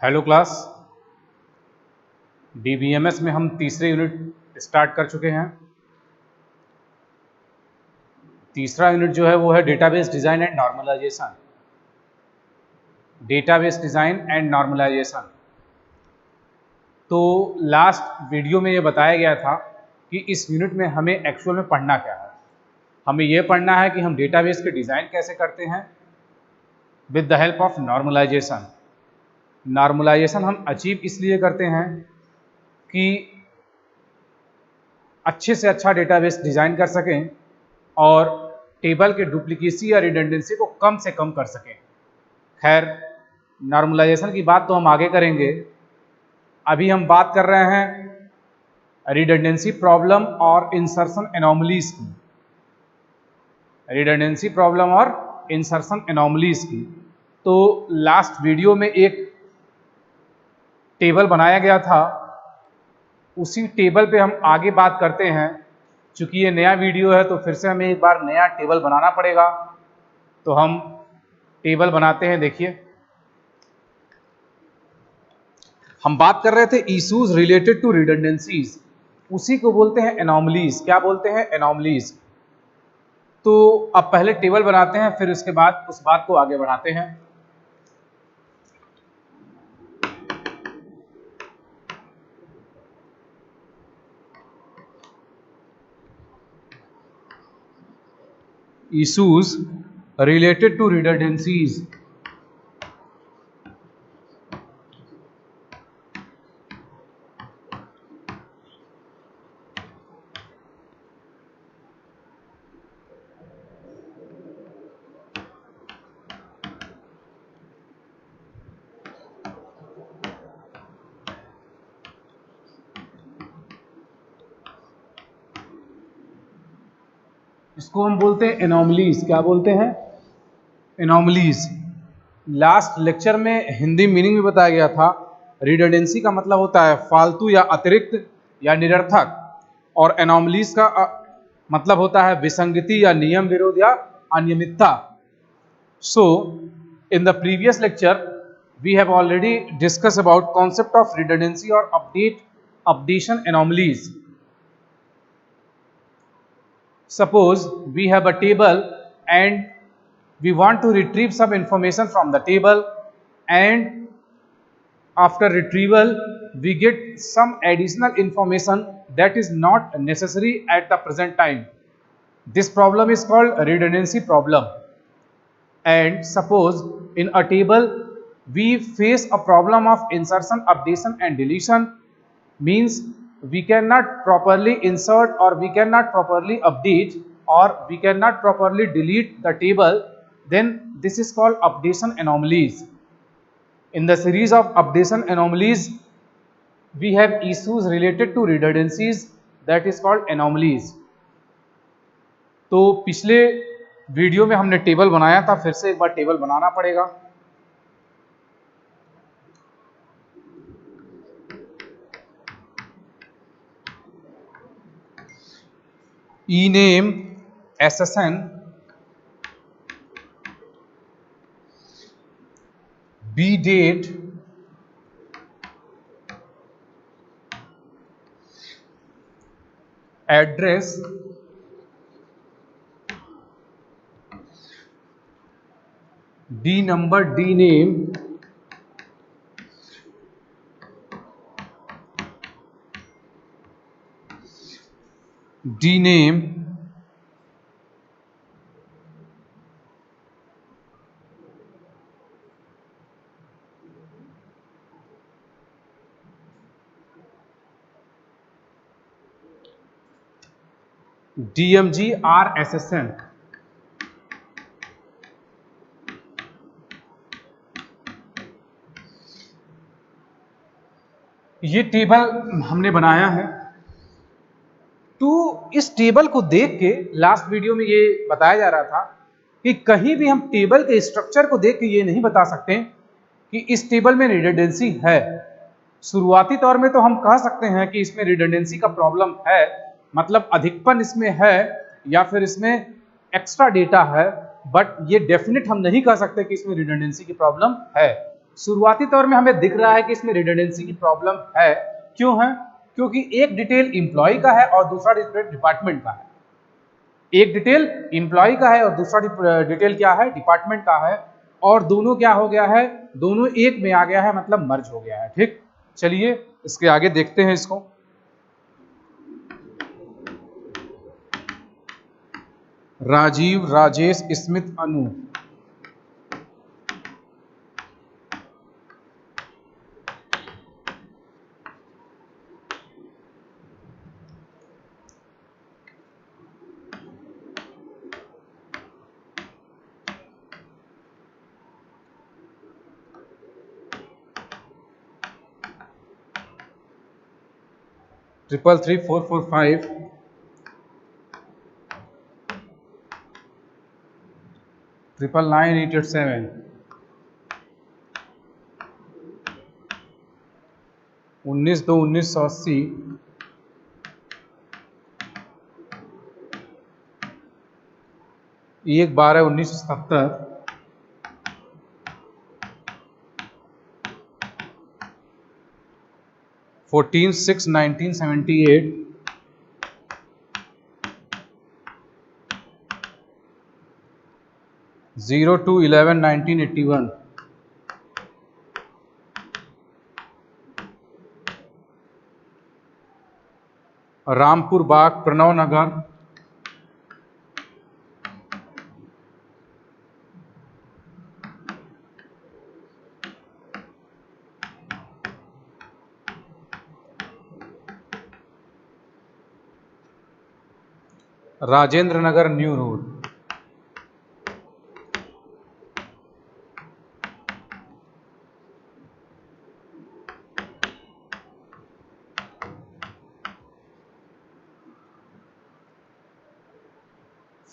Hello class, DBMS में हम तीसरे यूनिट स्टार्ट कर चुके हैं। तीसरा यूनिट जो है वो है database design and normalization. Database design and normalization. तो लास्ट वीडियो में ये बताया गया था कि इस यूनिट में हमें एक्चुअल में पढ़ना क्या है। हमें ये पढ़ना है कि हम डेटाबेस के डिज़ाइन कैसे करते हैं with the help of normalization. Normalization हम अचीव इसलिए करते हैं कि अच्छे से अच्छा डेटाबेस डिज़ाइन कर सकें और टेबल के डुप्लीकेसी या रिडंडेंसी को कम से कम कर सकें। खैर, नॉर्मलाइजेशन की बात तो हम आगे करेंगे। अभी हम बात कर रहे हैं रिडंडेंसी प्रॉब्लम और इंसर्शन एनोमलीज की। रिडंडेंसी प्रॉब्लम और इंसर्शन एनोमलीज की। तो लास्ट वीडियो में एक टेबल बनाया गया था, उसी टेबल पे हम आगे बात करते हैं। चूंकि ये नया वीडियो है तो फिर से हमें एक बार नया टेबल बनाना पड़ेगा। तो हम टेबल बनाते हैं। देखिए, हम बात कर रहे थे इश्यूज रिलेटेड टू रिडंडेंसीज, उसी को बोलते हैं एनोमलीज। क्या बोलते हैं? एनोमलीज। तो अब पहले टेबल बनाते हैं, फिर उसके बाद उस बात को आगे बढ़ाते हैं। issues related to redundancies। इसको हम बोलते हैं एनोमलीज। क्या बोलते हैं? एनोमलीज। लास्ट लेक्चर में हिंदी मीनिंग में बताया गया था। रिडंडेंसी का मतलब होता है फालतू या अतिरिक्त या निरर्थक, और एनोमलीज का मतलब होता है विसंगति या नियम विरोध या अनियमितता। So in the previous lecture we have already discussed about concept of redundancy or updation anomalies. Suppose we have a table and we want to retrieve some information from the table, and after retrieval we get some additional information that is not necessary at the present time. This problem is called redundancy problem. And suppose in a table we face a problem of insertion, updation and deletion, means we cannot properly insert or we cannot properly update or we cannot properly delete the table, then this is called updation anomalies. In the series of updation anomalies we have issues related to redundancies, that is called anomalies. तो पिछले video में हमने table बनाया था, फिर से एक बार table बनाना पड़ेगा। E name SSN, B date, address, D number, D name, D name, DMG RSSN। ये टेबल हमने बनाया है। तो इस टेबल को देख के लास्ट वीडियो में ये बताया जा रहा था कि कहीं भी हम टेबल के स्ट्रक्चर को देख के ये नहीं बता सकते कि इस टेबल में रिडंडेंसी है। शुरुआती तौर में तो हम कह सकते हैं कि इसमें रिडंडेंसी का प्रॉब्लम है, मतलब अधिकपन इसमें है या फिर इसमें एक्स्ट्रा डेटा है, बट ये डेफिनेट हम नहीं कह सकते कि इसमें रिडंडेंसी की प्रॉब्लम है। शुरुआती तौर में हमें दिख रहा है कि इसमें रिडंडेंसी की प्रॉब्लम है। क्यों है? क्योंकि एक डिटेल एम्प्लॉय का है और दूसरा डिटेल डिपार्टमेंट का है। एक डिटेल एम्प्लॉय का है और दूसरा डिटेल क्या है? डिपार्टमेंट का है। और दोनों क्या हो गया है? दोनों एक में आ गया है, मतलब मर्ज हो गया है। ठीक, चलिए इसके आगे देखते हैं इसको। Rajiv, Rajesh, Smith, Anu. Triple 3445 99887 19/2/1980 1/12/1970 14/6/1978 02/11/1981 Rampur Bagh, Pranav Nagar, Rajendra Nagar, new road.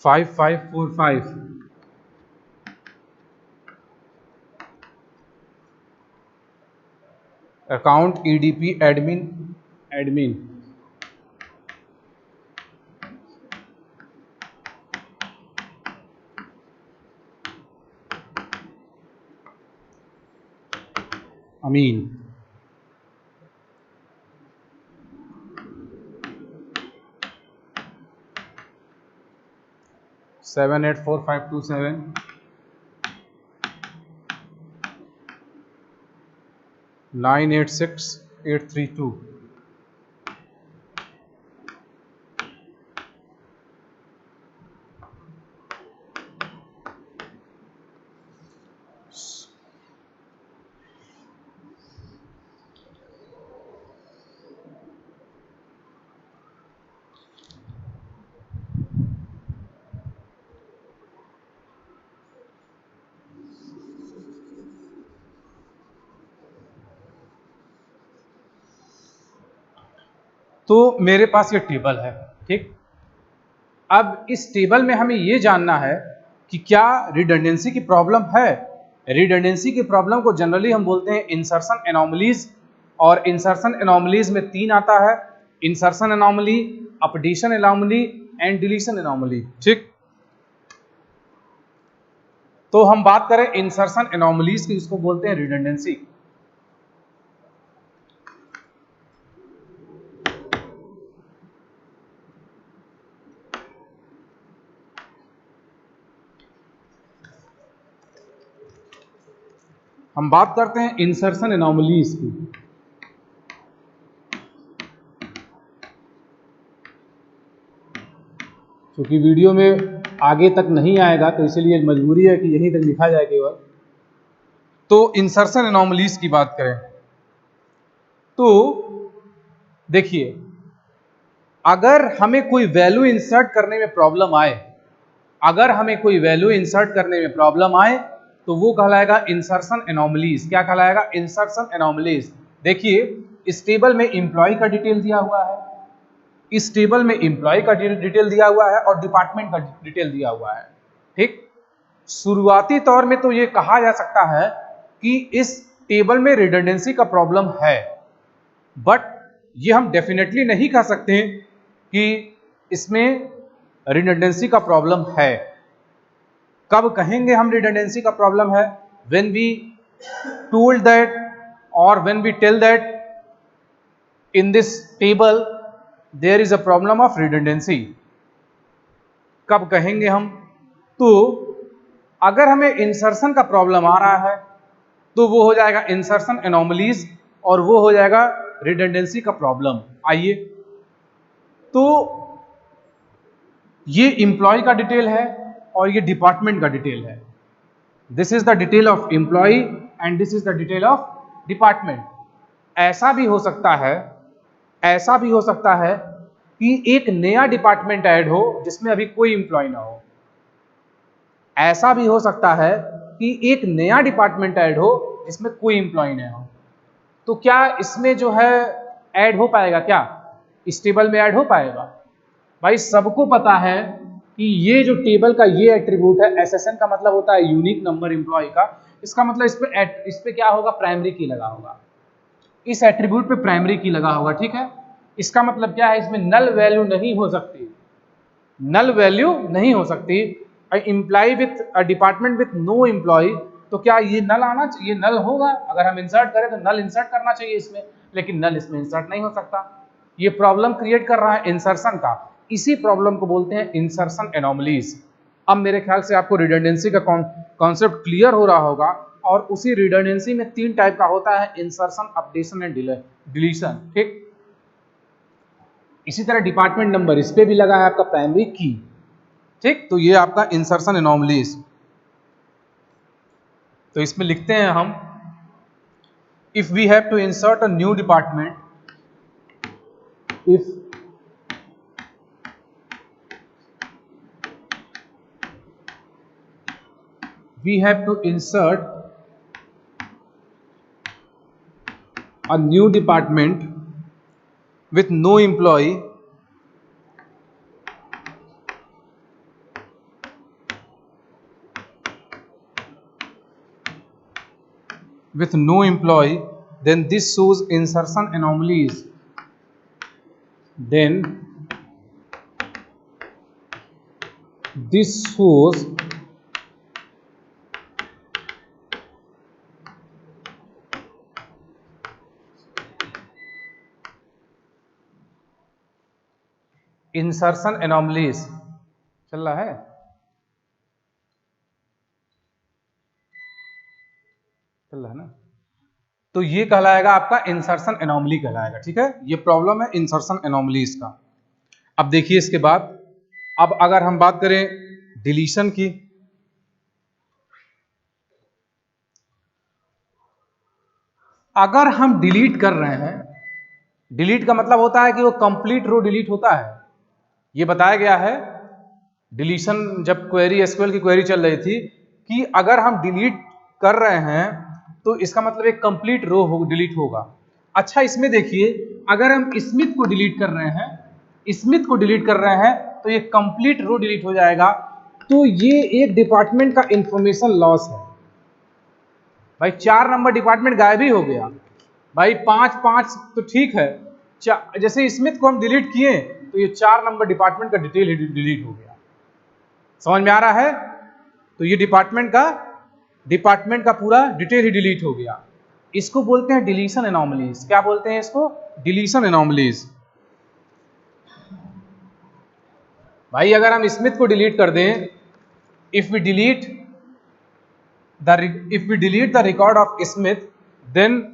Five 545 account EDP admin Amin. Seven 84527 986832 तो मेरे पास ये टेबल है। ठीक, अब इस टेबल में हमें ये जानना है कि क्या रिडंडेंसी की प्रॉब्लम है। रिडंडेंसी की प्रॉब्लम को जनरली हम बोलते हैं इंसर्शन एनोमलीज, और इंसर्शन एनोमलीज में 3 आता है: insertion anomaly, updation anomaly and deletion anomaly. ठीक, तो हम बात करें इंसर्शन एनोमलीज की, जिसको बोलते हैं रिडंडेंसी। हम बात करते हैं इंसर्शन एनोमलीज की। क्योंकि वीडियो में आगे तक नहीं आएगा तो इसलिए मजबूरी है कि यहीं तक लिखा जाए केवल। तो इंसर्शन एनोमलीज की बात करें तो देखिए, अगर हमें कोई वैल्यू इंसर्ट करने में प्रॉब्लम आए, अगर हमें कोई वैल्यू इंसर्ट करने में प्रॉब्लम आए तो वो कहलाएगा इंसर्शन एनोमलीज। क्या कहलाएगा? Insertion anomalies. देखिए, इस टेबल में एम्प्लॉय का डिटेल दिया हुआ है, इस टेबल में एम्प्लॉय का डिटेल दिया हुआ है और डिपार्टमेंट का डिटेल दिया हुआ है। ठीक, शुरुआती तौर में तो ये कहा जा सकता है कि इस टेबल में रिडंडेंसी का प्रॉब्लम है, बट ये हम डेफिनेटली नहीं कह सकते कि इसमें रिडंडेंसी का प्रॉब्लम है। कब कहेंगे हम रिडंडेंसी का प्रॉब्लम है? When we told that, or when we tell that in this table there is a problem of redundancy, कब कहेंगे हम? तो अगर हमें इंसर्शन का प्रॉब्लम आ रहा है तो वो हो जाएगा इंसर्शन एनोमलीज और वो हो जाएगा रिडंडेंसी का प्रॉब्लम। आइए, तो ये एम्प्लॉय का डिटेल है और ये डिपार्टमेंट का डिटेल है। This is the detail of employee and this is the detail of department. ऐसा भी हो सकता है, ऐसा भी हो सकता है कि एक नया डिपार्टमेंट ऐड हो जिसमें अभी कोई एम्प्लॉय ना हो। ऐसा भी हो सकता है कि एक नया डिपार्टमेंट ऐड हो जिसमें कोई एम्प्लॉय ना हो। तो क्या इसमें जो है ऐड हो पाएगा? क्या इस टेबल में ऐड हो पाएगा? भाई सबको पता है कि ये जो टेबल का ये एट्रीब्यूट है, एसएसएन का मतलब होता है यूनिक नंबर एम्प्लॉय का। इसका मतलब इस पे क्या होगा? प्राइमरी की लगा होगा। इस एट्रीब्यूट पे प्राइमरी की लगा होगा, ठीक है। इसका मतलब क्या है? इसमें नल वैल्यू नहीं हो सकती, नल वैल्यू नहीं हो सकती। Employee with a department with no employee, तो क्या ये नल आना चाहिए? नल होगा। अगर हम इंसर्ट करें तो नल इंसर्ट करना चाहिए इसमें, लेकिन नल इसमें इंसर्ट नहीं हो सकता। ये प्रॉब्लम क्रिएट कर रहा है इंसर्शन का। इसी प्रॉब्लम को बोलते हैं इंसर्शन एनोमलीज। अब मेरे ख्याल से आपको रिडंडेंसी का कॉन्सेप्ट क्लियर हो रहा होगा। और उसी रिडंडेंसी में 3 टाइप का होता है, इंसर्शन, अपडेशन एंड डिलीशन, ठीक। इसी तरह डिपार्टमेंट नंबर, इस पे भी लगा है आपका प्राइमरी की, ठीक। तो ये आपका इंसर्शन एनोमलीज। तो इसमें लिखते हैं हम, if we have to insert a new department, if we have to insert a new department with no employee, then this shows insertion anomalies. Then this shows insertion anomalies. चल रहा है? चल रहा है ना? तो ये कहलाएगा आपका इंसर्शन एनोमली कहलाएगा, ठीक है। ये प्रॉब्लम है इंसर्शन एनोमलीज का। अब देखिए इसके बाद, अब अगर हम बात करें डिलीशन की, अगर हम डिलीट कर रहे हैं, डिलीट का मतलब होता है कि वो कंप्लीट रो डिलीट होता है। ये बताया गया है डिलीशन, जब क्वेरी एसक्यूएल की क्वेरी चल रही थी, कि अगर हम डिलीट कर रहे हैं तो इसका मतलब एक कंप्लीट रो डिलीट होगा। अच्छा, इसमें देखिए, अगर हम स्मिथ को डिलीट कर रहे हैं, स्मिथ को डिलीट कर रहे हैं तो ये कंप्लीट रो डिलीट हो जाएगा। तो ये एक डिपार्टमेंट का इंफॉर्मेशन लॉस है। भाई 4 नंबर डिपार्टमेंट गायब ही हो गया। भाई 5 तो ठीक है, जैसे स्मिथ को हम डिलीट किए तो ये 4 नंबर डिपार्टमेंट का डिटेल ही डिलीट हो गया। समझ में आ रहा है? तो ये डिपार्टमेंट का पूरा डिटेल ही डिलीट हो गया। इसको बोलते हैं डिलीशन एनोमलीज। क्या बोलते हैं इसको? Deletion anomalies. भाई अगर हम स्मिथ को डिलीट कर दें, if we delete the record of Smith, then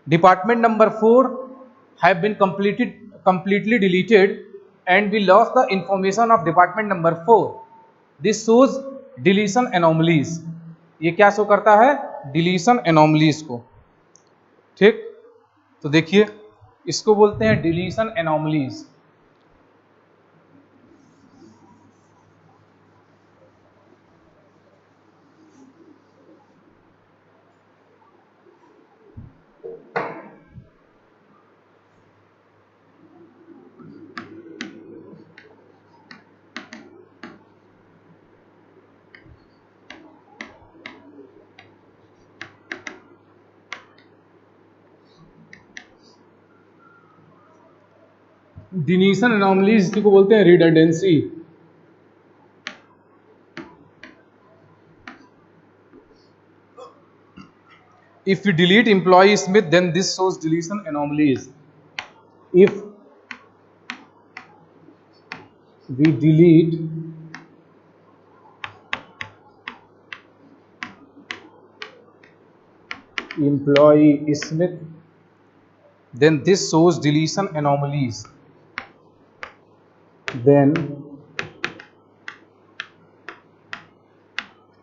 department number 4 have been completely deleted and we lost the information of department number 4. This shows deletion anomalies. ये क्या शो करता है? डिलीशन एनोमलीज को, ठीक। तो देखिए, इसको बोलते हैं डिलीशन एनोमलीज। डिलीशन एनोमलीज को बोलते हैं redundancy. if we delete employee Smith, then this shows deletion anomalies. If we delete employee Smith, then this shows deletion anomalies. Then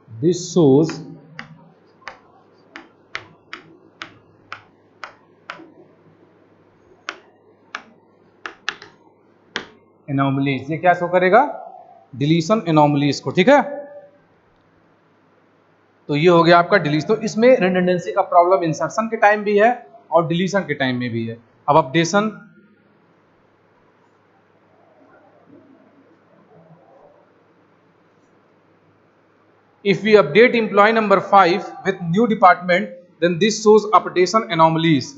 this shows anomalies. ये क्या शो करेगा? डिलीशन एनोमलीज को। ठीक है, तो ये हो गया आपका डिलीशन। तो इसमें रिडंडेंसी का प्रॉब्लम इंसर्शन के टाइम भी है और डिलीशन के टाइम में भी है। अब updation, if we update employee number 5 with new department, then this shows updation anomalies.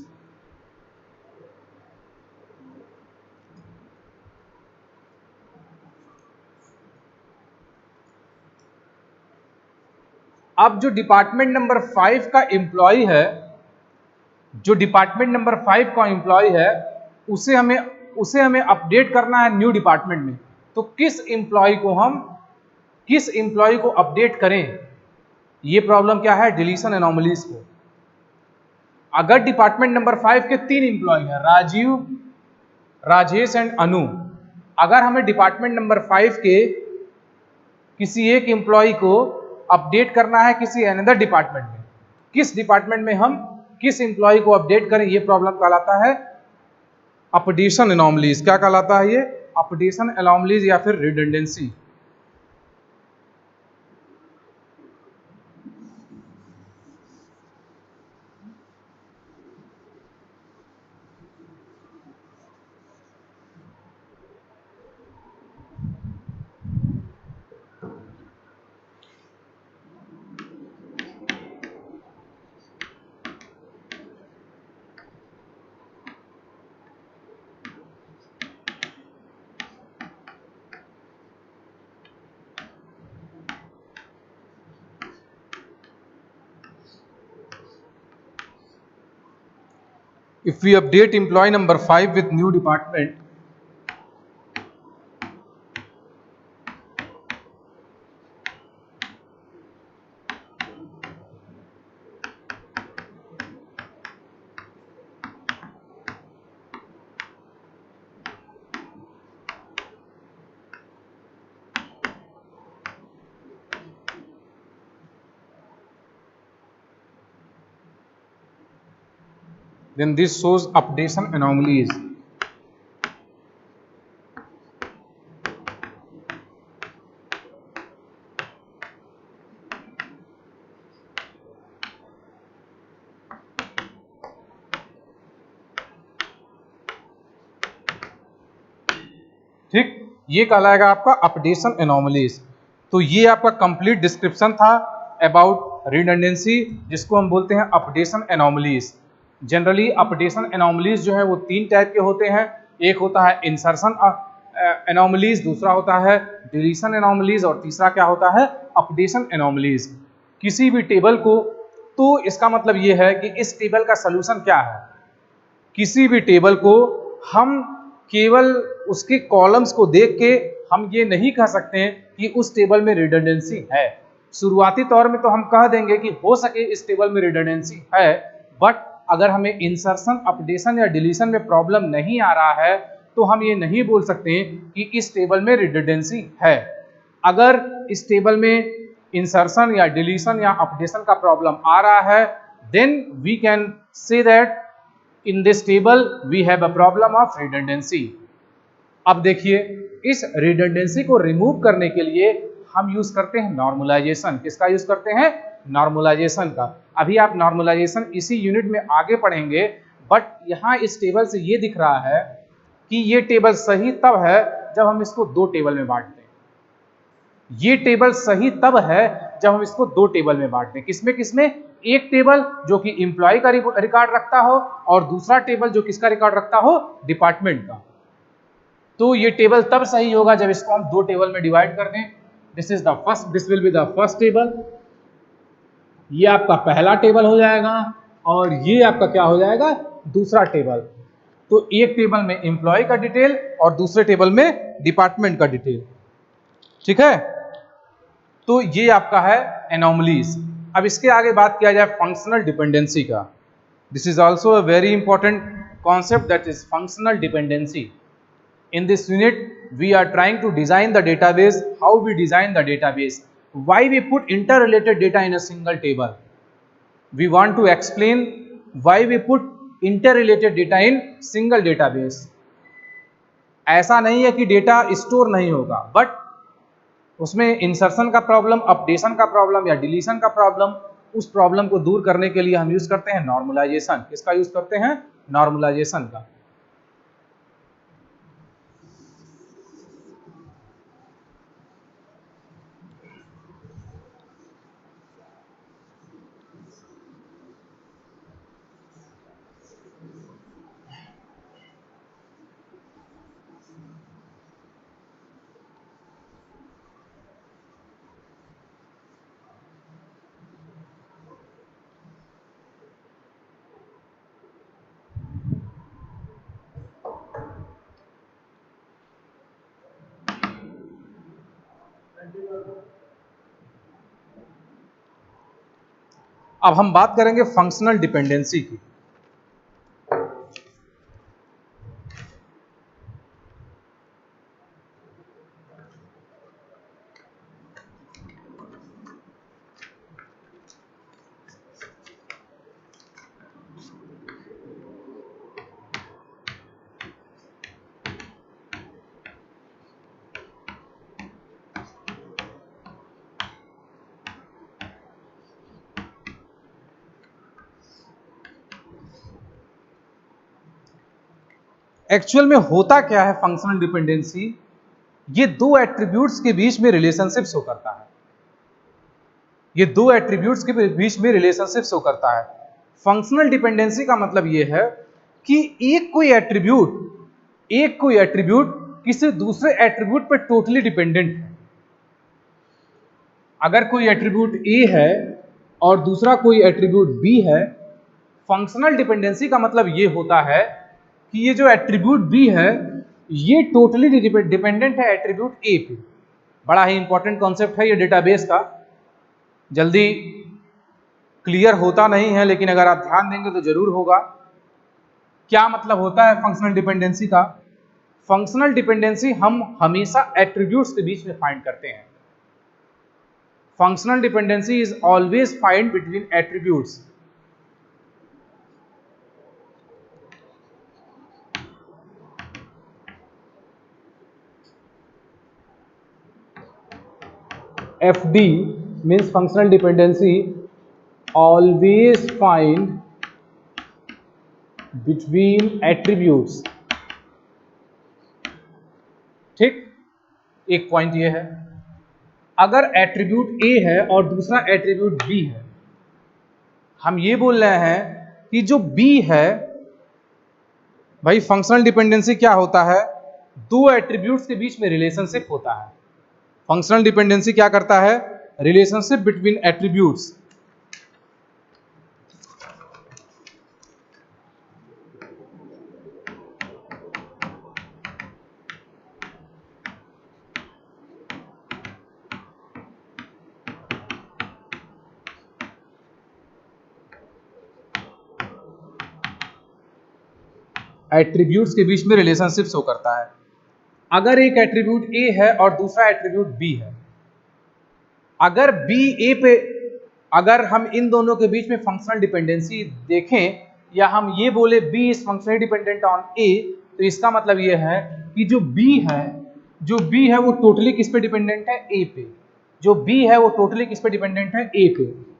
अब जो डिपार्टमेंट नंबर 5 का एम्प्लॉय है, जो डिपार्टमेंट नंबर 5 का एम्प्लॉय है, उसे हमें अपडेट करना है न्यू डिपार्टमेंट में। तो किस एम्प्लॉय को अपडेट करें? ये प्रॉब्लम क्या है? डिलीशन एनोमलीज को। अगर डिपार्टमेंट नंबर 5 के 3 एम्प्लॉय हैं, राजीव, राजेश एंड अनु, अगर हमें डिपार्टमेंट नंबर 5 के किसी एक एम्प्लॉय को अपडेट करना है किसी अनदर डिपार्टमेंट में, किस डिपार्टमेंट में हम किस एम्प्लॉय को अपडेट करें, ये प्रॉब्लम कहलाता है अपडेशन एनोमलीज। क्या कहलाता है ये? अपडेशन एनोमलीज या फिर redundancy. If we update employee number 5 with new department, then this shows updation anomalies. ठीक, ये कहलाएगा आपका अपडेशन एनोमलीज। तो ये आपका कंप्लीट डिस्क्रिप्शन था अबाउट रिडंडेंसी, जिसको हम बोलते हैं updation anomalies. Generally updation anomalies जो है वो 3 टाइप के होते हैं। एक होता है इंसर्शन एनोमलीज, दूसरा होता है डिलीशन एनोमलीज और तीसरा क्या होता है? Updation anomalies. किसी भी टेबल को, तो इसका मतलब ये है कि इस टेबल का सलूशन क्या है? किसी भी टेबल को हम केवल उसके कॉलम्स को देख के हम ये नहीं कह सकते हैं कि उस टेबल में रिडंडेंसी है। शुरुआती तौर में तो हम कह देंगे कि हो सके इस टेबल में रिडंडेंसी है, बट अगर हमें इंसर्शन, अपडेशन या डिलीशन में प्रॉब्लम नहीं आ रहा है तो हम ये नहीं बोल सकते कि इस टेबल में रिडंडेंसी है। अगर इस टेबल में इंसर्शन या डिलीशन या अपडेशन का प्रॉब्लम आ रहा है, then we can say that in this table we have a problem of redundancy. अब देखिए, इस रिडंडेंसी को रिमूव करने के लिए हम यूज करते हैं नॉर्मलाइजेशन। किसका यूज करते हैं? नॉर्मलाइजेशन का। अभी आप नॉर्मलाइजेशन इसी यूनिट में आगे पढ़ेंगे, बट यहाँ इस टेबल से ये दिख रहा है कि ये टेबल सही तब है जब हम इसको 2 टेबल में बांटते हैं। ये टेबल सही तब है जब हम इसको 2 टेबल में बांटते हैं। किसमें किसमें? एक टेबल जो कि एम्प्लॉय का रिकॉर्ड रखता हो और दूसरा टेबल जो किसका रिकॉर्ड रखता हो? डिपार्टमेंट का। तो ये टेबल तब सही होगा जब इसको हम 2 टेबल में डिवाइड कर दें। This will be the first table. ये आपका पहला टेबल हो जाएगा और ये आपका क्या हो जाएगा, दूसरा टेबल। तो एक टेबल में एम्प्लॉय का डिटेल और दूसरे टेबल में डिपार्टमेंट का डिटेल। ठीक है, तो ये आपका है एनोमलीज। अब इसके आगे बात किया जाए फंक्शनल डिपेंडेंसी का। This is also a very important concept, that is functional dependency. In this unit, we are trying to design the database. How we design the database? Why we put interrelated data in a single table? We want to explain why we put interrelated data in single database. ऐसा नहीं है कि data store नहीं होगा, but उसमें insertion का problem, updation का problem या डिलीशन का प्रॉब्लम, उस प्रॉब्लम को दूर करने के लिए हम यूज करते हैं नॉर्मलाइजेशन। किसका यूज करते हैं? नॉर्मलाइजेशन का। अब हम बात करेंगे फंक्शनल डिपेंडेंसी की। एक्चुअल में होता क्या है फंक्शनल डिपेंडेंसी? ये दो एट्रीब्यूट्स के बीच में रिलेशनशिप शो करता है। ये दो एट्रीब्यूट्स के बीच में रिलेशनशिप शो करता है। फंक्शनल डिपेंडेंसी का मतलब ये है कि एक कोई एट्रीब्यूट किसी दूसरे एट्रीब्यूट पर टोटली डिपेंडेंट है। अगर कोई एट्रीब्यूट ए है और दूसरा कोई एट्रीब्यूट बी है, फंक्शनल डिपेंडेंसी का मतलब ये होता है कि ये जो एट्रीब्यूट बी है ये टोटली डिपेंडेंट है एट्रीब्यूट ए पे। बड़ा ही इंपॉर्टेंट कॉन्सेप्ट है ये डेटाबेस का, जल्दी क्लियर होता नहीं है, लेकिन अगर आप ध्यान देंगे तो जरूर होगा। क्या मतलब होता है फंक्शनल डिपेंडेंसी का? फंक्शनल डिपेंडेंसी हम हमेशा एट्रीब्यूट्स के बीच में फाइंड करते हैं। Functional dependency is always find between attributes. FD means functional dependency always find between attributes। ठीक, एक पॉइंट ये है, अगर एट्रीब्यूट A है और दूसरा एट्रीब्यूट B है, हम ये बोल रहे हैं कि जो B है, भाई फंक्शनल डिपेंडेंसी क्या होता है? दो एट्रीब्यूट्स के बीच में रिलेशनशिप होता है। फंक्शनल डिपेंडेंसी क्या करता है? Relationship between attributes. एट्रीब्यूट्स के बीच में रिलेशनशिप शो करता है। अगर एक एट्रीब्यूट A है और दूसरा एट्रीब्यूट B है, अगर B A पे, अगर हम इन दोनों के बीच में फंक्शनल डिपेंडेंसी देखें या हम ये बोले B is functionally dependent on A, तो इसका मतलब ये है कि जो B है वो टोटली किस पे डिपेंडेंट है? A पे। जो B है वो टोटली किस पे डिपेंडेंट है? A पे।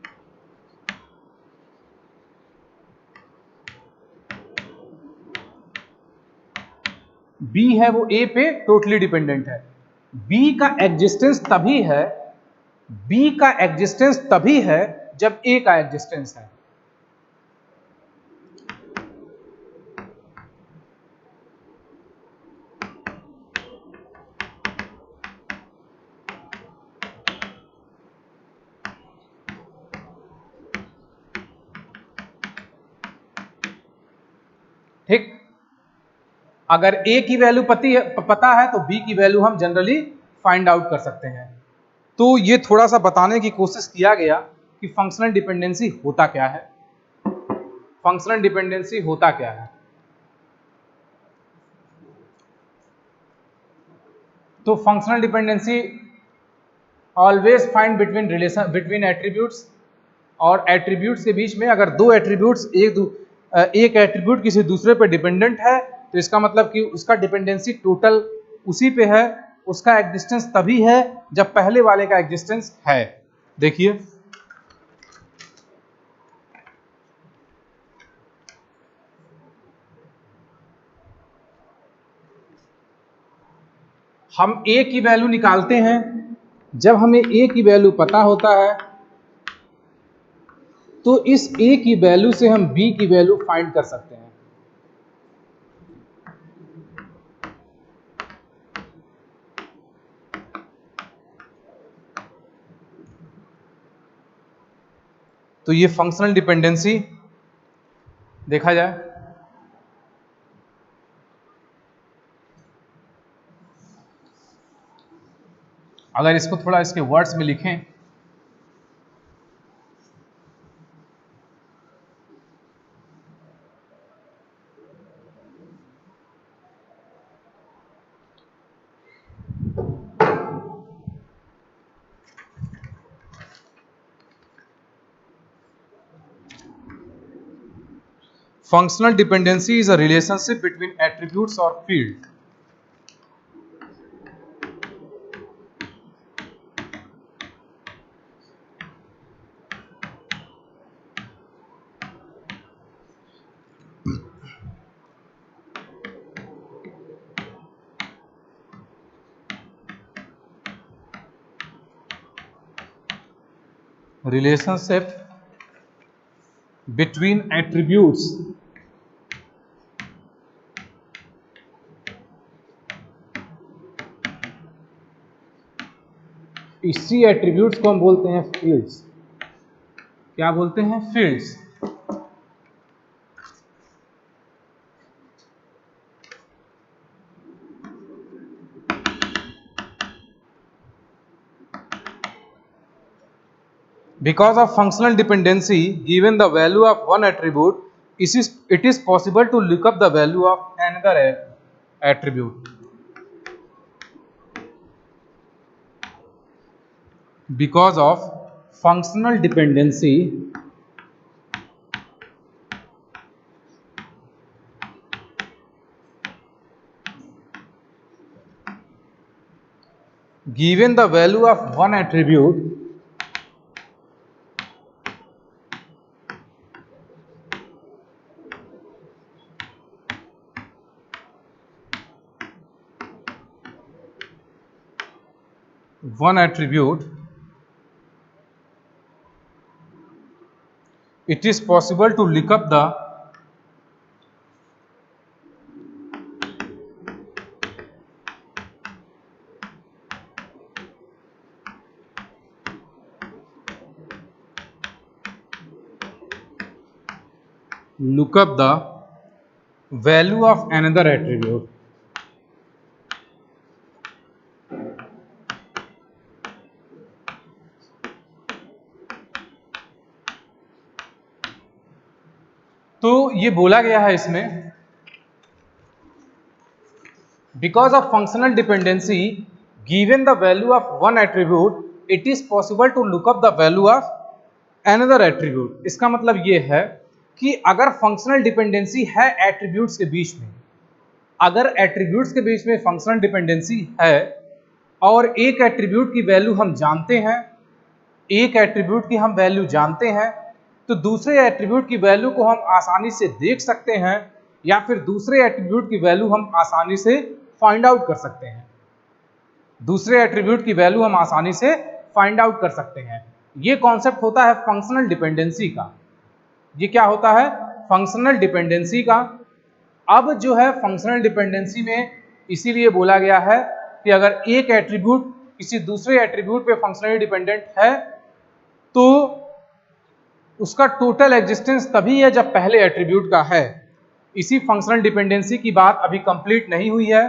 B है वो A पे टोटली डिपेंडेंट है। B का एग्जिस्टेंस तभी है जब A का एग्जिस्टेंस है। ठीक। अगर A की वैल्यू पता है तो B की वैल्यू हम जनरली फाइंड आउट कर सकते हैं। तो ये थोड़ा सा बताने की कोशिश किया गया कि फंक्शनल डिपेंडेंसी होता क्या है। फंक्शनल डिपेंडेंसी होता क्या है? तो functional dependency always find between attributes, और एट्रीब्यूट्स के बीच में अगर दो एट्रीब्यूट्स एक एट्रीब्यूट किसी दूसरे पे डिपेंडेंट है तो इसका मतलब कि उसका डिपेंडेंसी टोटल उसी पे है, उसका एग्जिस्टेंस तभी है जब पहले वाले का एग्जिस्टेंस है। देखिए हम A की वैल्यू निकालते हैं, जब हमें A की वैल्यू पता होता है तो इस A की वैल्यू से हम B की वैल्यू फाइंड कर सकते हैं। तो ये फंक्शनल डिपेंडेंसी देखा जाए अगर इसको थोड़ा इसके वर्ड्स में लिखें, functional dependency is a relationship between attributes or field relationship between attributes इसी एट्रीब्यूट्स को हम बोलते हैं फील्ड्स। क्या बोलते हैं? Fields. Because of functional dependency, given the value of one attribute, it is possible to look up the value of another attribute. Because of functional dependency, given the value of one attribute, it is possible to look up the value of another attribute. तो ये बोला गया है इसमें, because of functional dependency, given the value of one attribute, it is possible to look up the value of another attribute. इसका मतलब ये है कि अगर फंक्शनल डिपेंडेंसी है एट्रीब्यूट्स के बीच में, अगर एट्रीब्यूट्स के बीच में फंक्शनल डिपेंडेंसी है और एक एट्रीब्यूट की वैल्यू हम जानते हैं, एक एट्रीब्यूट की हम वैल्यू जानते हैं, तो दूसरे एट्रीब्यूट की वैल्यू को हम आसानी से देख सकते हैं या फिर दूसरे एट्रीब्यूट की वैल्यू हम आसानी से फाइंड आउट कर सकते हैं। दूसरे एट्रीब्यूट की वैल्यू हम आसानी से फाइंड आउट कर सकते हैं। ये कॉन्सेप्ट होता है फंक्शनल डिपेंडेंसी का। ये क्या होता है? फंक्शनल डिपेंडेंसी का। अब जो है फंक्शनल डिपेंडेंसी में इसीलिए बोला गया है कि अगर एक एट्रीब्यूट किसी दूसरे एट्रीब्यूट पे फंक्शनली डिपेंडेंट है तो उसका टोटल एग्जिस्टेंस तभी है जब पहले एट्रीब्यूट का है। इसी फंक्शनल डिपेंडेंसी की बात अभी कंप्लीट नहीं हुई है।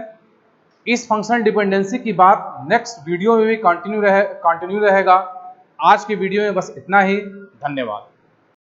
इस फंक्शनल डिपेंडेंसी की बात नेक्स्ट वीडियो में भी कंटिन्यू रहेगा। आज की वीडियो में बस इतना ही। धन्यवाद।